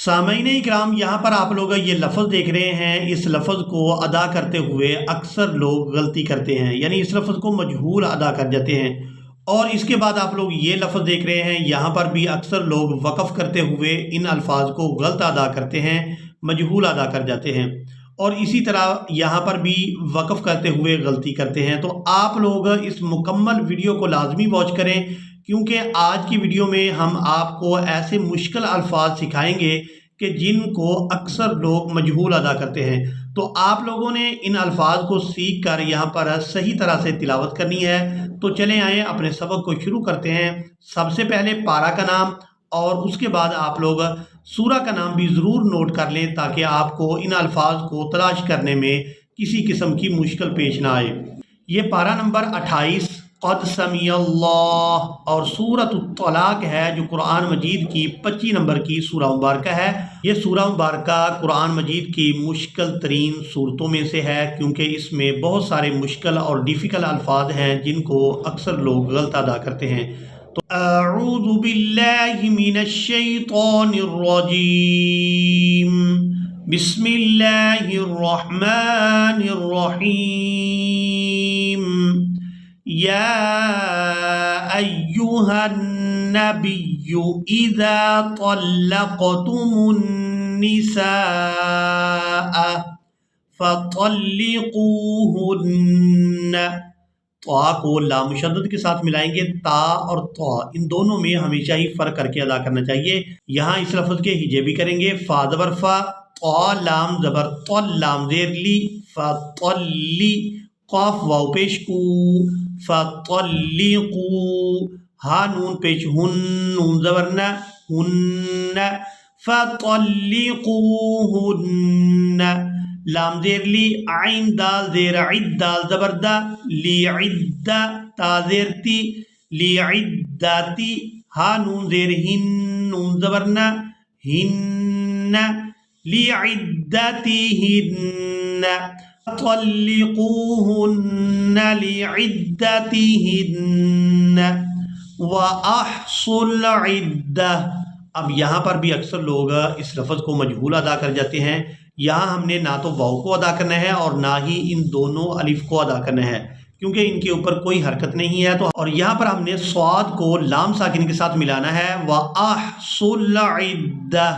سامعین اکرام، یہاں پر آپ لوگ یہ لفظ دیکھ رہے ہیں، اس لفظ کو ادا کرتے ہوئے اکثر لوگ غلطی کرتے ہیں، یعنی اس لفظ کو مجہول ادا کر جاتے ہیں۔ اور اس کے بعد آپ لوگ یہ لفظ دیکھ رہے ہیں، یہاں پر بھی اکثر لوگ وقف کرتے ہوئے ان الفاظ کو غلط ادا کرتے ہیں، مجہول ادا کر جاتے ہیں، اور اسی طرح یہاں پر بھی وقف کرتے ہوئے غلطی کرتے ہیں۔ تو آپ لوگ اس مکمل ویڈیو کو لازمی واچ کریں، کیونکہ آج کی ویڈیو میں ہم آپ کو ایسے مشکل الفاظ سکھائیں گے کہ جن کو اکثر لوگ مجہول ادا کرتے ہیں۔ تو آپ لوگوں نے ان الفاظ کو سیکھ کر یہاں پر صحیح طرح سے تلاوت کرنی ہے۔ تو چلیں آئیں اپنے سبق کو شروع کرتے ہیں۔ سب سے پہلے پارہ کا نام اور اس کے بعد آپ لوگ سورہ کا نام بھی ضرور نوٹ کر لیں، تاکہ آپ کو ان الفاظ کو تلاش کرنے میں کسی قسم کی مشکل پیش نہ آئے۔ یہ پارہ نمبر 28 قد سمیع اللہ اور سورۃ الطلاق ہے، جو قرآن مجید کی 25 نمبر کی سورہ مبارکہ ہے۔ یہ سورہ مبارکہ قرآن مجید کی مشکل ترین سورتوں میں سے ہے، کیونکہ اس میں بہت سارے مشکل اور ڈیفیکل الفاظ ہیں جن کو اکثر لوگ غلط ادا کرتے ہیں۔ تو اعوذ باللہ من الشیطان الرجیم، بسم اللہ الرحمن الرحیم، یا ایہا النبی اذا طلقتم النساء فطلقوہن۔ طا کو لام مشدد کے ساتھ ملائیں گے، تا اور طا ان دونوں میں ہمیشہ ہی فرق کر کے ادا کرنا چاہیے۔ یہاں اس لفظ کے ہجے بھی کریں گے، فا زبر فا، طا لام زبر طل، لام زیر لی، فطلی، قاف واو پیش کو، فطلقو، ہا نون پیش ہن، نون زبر نہ، ہن، فطلقوہن، لام زیر لی، عین دال زیر عد، دال زبر دا، لی عدہ، تا زیر تی، لی عدتی، ہا نون زیر ہن، نون زبر نہ، ہن، لی عدتہن، طلقوہن لعدتہن وَأَحْصُوا الْعِدَّةَ۔ اب یہاں پر بھی اکثر لوگ اس لفظ کو مجہول ادا کر جاتے ہیں۔ یہاں ہم نے نہ تو واو کو ادا کرنا ہے اور نہ ہی ان دونوں الف کو ادا کرنا ہے، کیونکہ ان کے اوپر کوئی حرکت نہیں ہے۔ تو اور یہاں پر ہم نے صاد کو لام ساکن کے ساتھ ملانا ہے، وَأَحْصُوا الْعِدَّةَ۔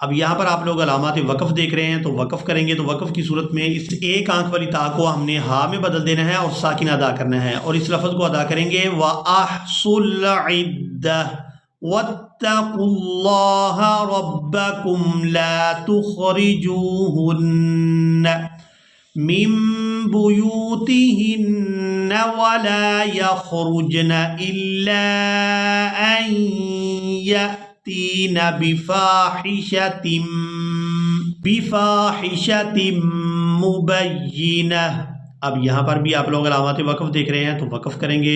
اب یہاں پر آپ لوگ علامات وقف دیکھ رہے ہیں، تو وقف کریں گے تو وقف کی صورت میں اس ایک آنکھ والی تا کو ہم نے ہا میں بدل دینا ہے اور ساکن ادا کرنا ہے، اور اس لفظ کو ادا کریں گے وَأَحْصُوا الْعِدَّةَ وَاتَّقُوا اللَّهَ رَبَّكُمْ لَا تُخْرِجُوهُنَّ مِن بُيُوتِهِنَّ وَلَا يَخْرُجْنَ إِلَّا أَن يَأْتِينَ بِفَاحِشَةٍ مُبَيِّنَةٍ۔ اب یہاں پر بھی آپ لوگ علامات وقف دیکھ رہے ہیں، تو وقف کریں گے۔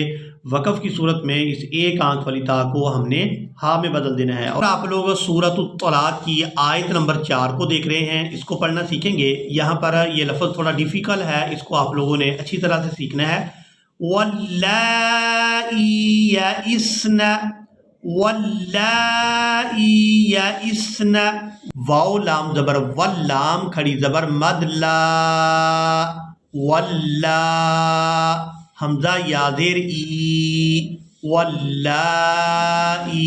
وقف کی صورت میں اس ایک آنکھ والی تا کو ہم نے ہا میں بدل دینا ہے۔ اور آپ لوگ سورۃ الطلاق کی آیت نمبر 4 کو دیکھ رہے ہیں، اس کو پڑھنا سیکھیں گے۔ یہاں پر یہ لفظ تھوڑا ڈیفیکل ہے، اس کو آپ لوگوں نے اچھی طرح سے سیکھنا ہے۔ وَاللَّائِي يَئِسْنَ، وَاللَّائِي يَئِسْنَ، واو لام زبر واللام کھڑی زبر مد لا، واللہ، حمزہ یا زیر ای، واللائی۔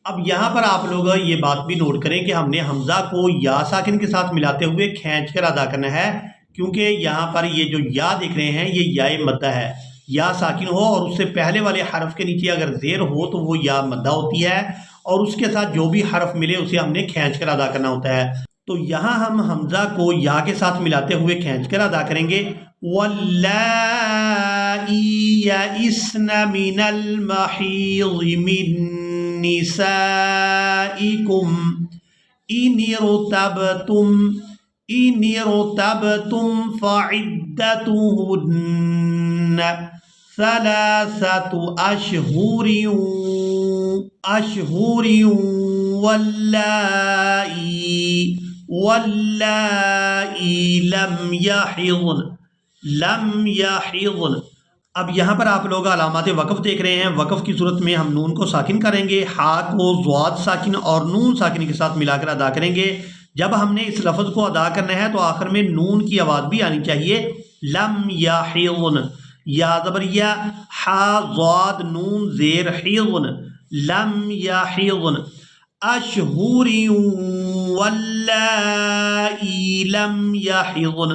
اب یہاں پر آپ لوگ یہ بات بھی نوٹ کریں کہ ہم نے حمزہ کو یا ساکن کے ساتھ ملاتے ہوئے کھینچ کر ادا کرنا ہے، کیونکہ یہاں پر یہ جو یا دیکھ رہے ہیں یہ یا مدہ ہے۔ یا ساکن ہو اور اس سے پہلے والے حرف کے نیچے اگر زیر ہو تو وہ یا مدہ ہوتی ہے، اور اس کے ساتھ جو بھی حرف ملے اسے ہم نے کھینچ کر ادا کرنا ہوتا ہے۔ تو یہاں ہم حمزہ کو یا کے ساتھ ملاتے ہوئے کھینچ کر ادا کریں گے، وَاللَّائِي يَئِسْنَ مِنَ الْمَحِيضِ مِن نِّسَائِكُمْ إِنِ ارْتَبْتُمْ فَعِدَّتُهُنَّ ثَلَاثَةُ أَشْهُرٍ وَاللَّائِي لَمْ يَحِضْنَ اب یہاں پر آپ لوگ علامات وقف دیکھ رہے ہیں۔ وقف کی صورت میں ہم نون کو ساکن کریں گے، ہا کو ضاد ساکن اور نون ساکن کے ساتھ ملا کر ادا کریں گے۔ جب ہم نے اس لفظ کو ادا کرنا ہے تو آخر میں نون کی آواز بھی آنی چاہیے۔ لم یحضن، یا زبر یا، ہا ضاد نون زیر حضن، لم یحضن۔ اشہور واللائی لم یحضن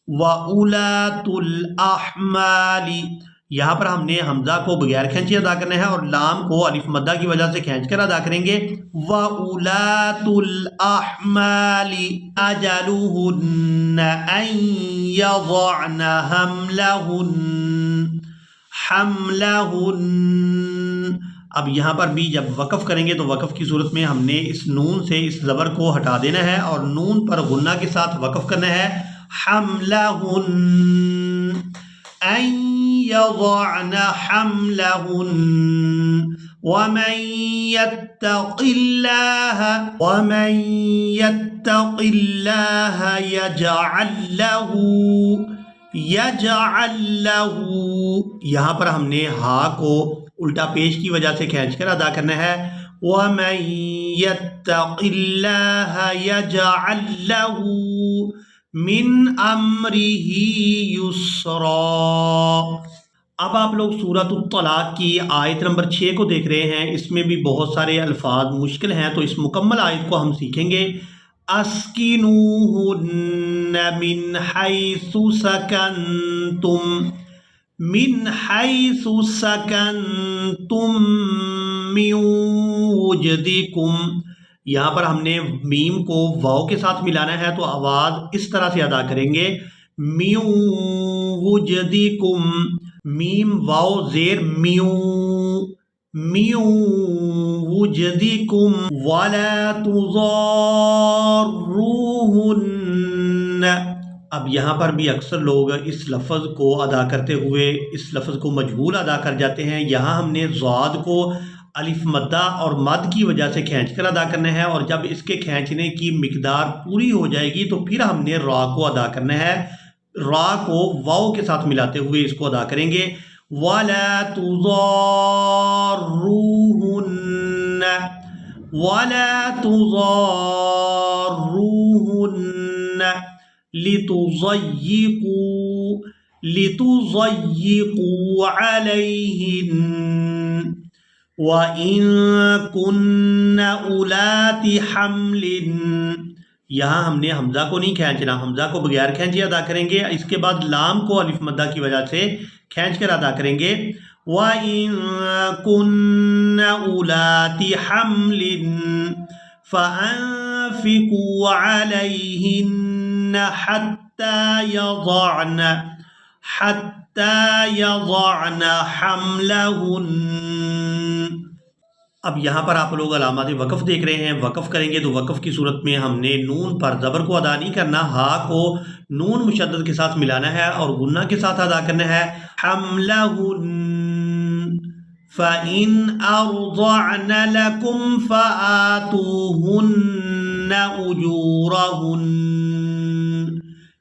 وَأُولَاتُ الْأَحْمَالِ، یہاں پر ہم نے حمزہ کو بغیر کھینچے ادا کرنا ہے اور لام کو الف مدہ کی وجہ سے کھینچ کر ادا کریں گے۔ وَأُولَاتُ الْأَحْمَالِ أَجَلُهُنَّ أَن يَضَعْنَ حَمْلَهُنَّ۔ اب یہاں پر بھی جب وقف کریں گے تو وقف کی صورت میں ہم نے اس نون سے اس زبر کو ہٹا دینا ہے اور نون پر غنہ کے ساتھ وقف کرنا ہے۔ حملہن ان یضعن حملہن ومن یتق اللہ یجعل لہ، یہاں پر ہم نے ہا کو الٹا پیش کی وجہ سے کھینچ کر ادا کرنا ہے۔ وَمَن يَتَّقِ اللَّهَ يَجْعَل لَّهُ مِنْ أَمْرِهِ يُسْرًا۔ اب آپ لوگ سورۃ الطلاق کی آیت نمبر 6 کو دیکھ رہے ہیں۔ اس میں بھی بہت سارے الفاظ مشکل ہیں، تو اس مکمل آیت کو ہم سیکھیں گے۔ اسکنوہن من حیث سکنتم، من حیث سکنتم من وجدکم، یہاں پر ہم نے میم کو واو کے ساتھ ملانا ہے تو آواز اس طرح سے ادا کریں گے۔ من وجدکم، میم واو زیر میو، من وجدکم ولا تضاروہن۔ اب یہاں پر بھی اکثر لوگ اس لفظ کو ادا کرتے ہوئے اس لفظ کو مجہول ادا کر جاتے ہیں۔ یہاں ہم نے ضاد کو الف مدہ اور مد کی وجہ سے کھینچ کر ادا کرنا ہے، اور جب اس کے کھینچنے کی مقدار پوری ہو جائے گی تو پھر ہم نے را کو ادا کرنا ہے۔ را کو واو کے ساتھ ملاتے ہوئے اس کو ادا کریں گے۔ وَلَا تُضَارُّوهُنَّ وَلَا تُضَارُّوهُنَّ لِتُضَيِّقُوا عَلَيْهِنَّ وَإِن كُنَّ أُولَاتِ حَمْلٍ، یہاں ہم نے حمزہ کو نہیں کھینچنا، حمزہ کو بغیر کھینچے ادا کریں گے۔ اس کے بعد لام کو الف مدہ کی وجہ سے کھینچ کر ادا کریں گے۔ وَإِن كُنَّ أُولَاتِ حَمْلٍ فَأَنفِقُوا عَلَيْهِنَّ حَتَّى يَضَعْنَ حَمْلَهُنَّ۔ اب یہاں پر آپ لوگ علامات وقف دیکھ رہے ہیں۔ وقف کریں گے تو وقف کی صورت میں ہم نے نون پر زبر کو ادا نہیں کرنا، ہا کو نون مشدد کے ساتھ ملانا ہے اور غنہ کے ساتھ ادا کرنا ہے۔ حملہن فَإِنْ أَرْضَعْنَ لَكُمْ فَآتُوهُنَّ أُجُورَهُنَّ،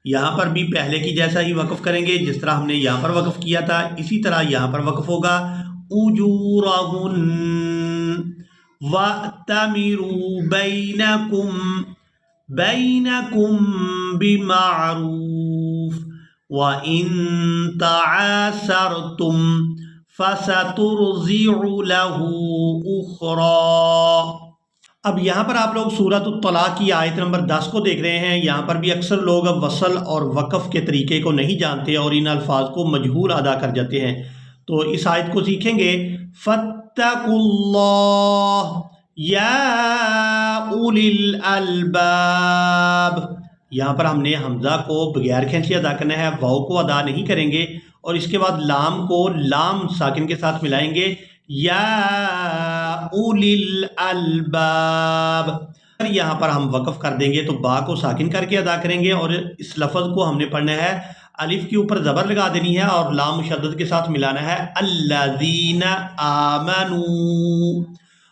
یہاں پر بھی پہلے کی جیسا ہی وقف کریں گے جس طرح ہم نے یہاں پر وقف کیا تھا، اسی طرح یہاں پر وقف ہوگا۔ أُجُورَهُنَّ وَأْتَمِرُوا بَيْنَكُمْ بِمَعْرُوفٍ وَإِن تَعَاسَرْتُمْ فَسَتُرْضِعُ لَهُ أُخْرَى۔ اب یہاں پر آپ لوگ سورۃ الطلاق کی آیت نمبر 10 کو دیکھ رہے ہیں۔ یہاں پر بھی اکثر لوگ وصل اور وقف کے طریقے کو نہیں جانتے اور ان الفاظ کو مجہول ادا کر جاتے ہیں، تو اس آیت کو سیکھیں گے۔ فَاتَّقُوا اللَّهَ يَا أُولِي الْأَلْبَابِ، یہاں پر ہم نے حمزہ کو بغیر کھینچے ادا کرنا ہے، واو کو ادا نہیں کریں گے، اور اس کے بعد لام کو لام ساکن کے ساتھ ملائیں گے۔ یا اولی الالباب، یہاں پر ہم وقف کر دیں گے تو با کو ساکن کر کے ادا کریں گے، اور اس لفظ کو ہم نے پڑھنا ہے، الف کے اوپر زبر لگا دینی ہے اور لام مشدد کے ساتھ ملانا ہے۔ الذین آمنوا،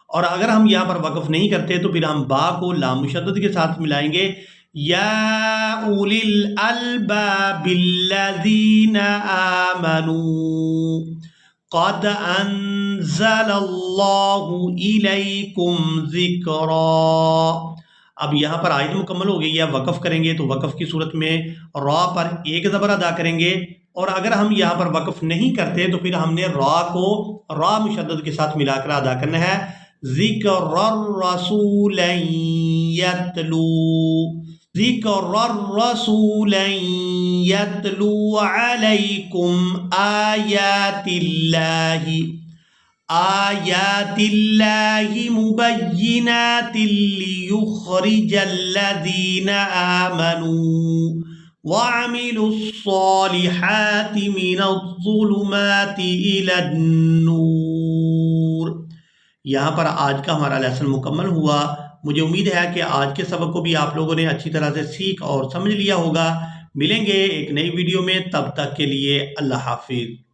اور اگر ہم یہاں پر وقف نہیں کرتے تو پھر ہم با کو لام مشدد کے ساتھ ملائیں گے۔ یا اولی الالباب الذین آمنوا قد انزل اللہ الیکم ذکرا۔ اب یہاں پر آیت مکمل ہو گئی ہے، وقف کریں گے تو وقف کی صورت میں را پر ایک زبر ادا کریں گے، اور اگر ہم یہاں پر وقف نہیں کرتے تو پھر ہم نے را کو را مشدد کے ساتھ ملا کر ادا کرنا ہے، ذکر الرسول یتلو، ذکر الرسول یتلو علیکم آیات اللہ، آیات اللہ مبینات لیخرج الذین آمنوا وعملوا الصالحات من الظلمات الى النور۔ یہاں پر آج کا ہمارا لیسن مکمل ہوا۔ مجھے امید ہے کہ آج کے سبق کو بھی آپ لوگوں نے اچھی طرح سے سیکھ اور سمجھ لیا ہوگا۔ ملیں گے ایک نئی ویڈیو میں، تب تک کے لیے اللہ حافظ۔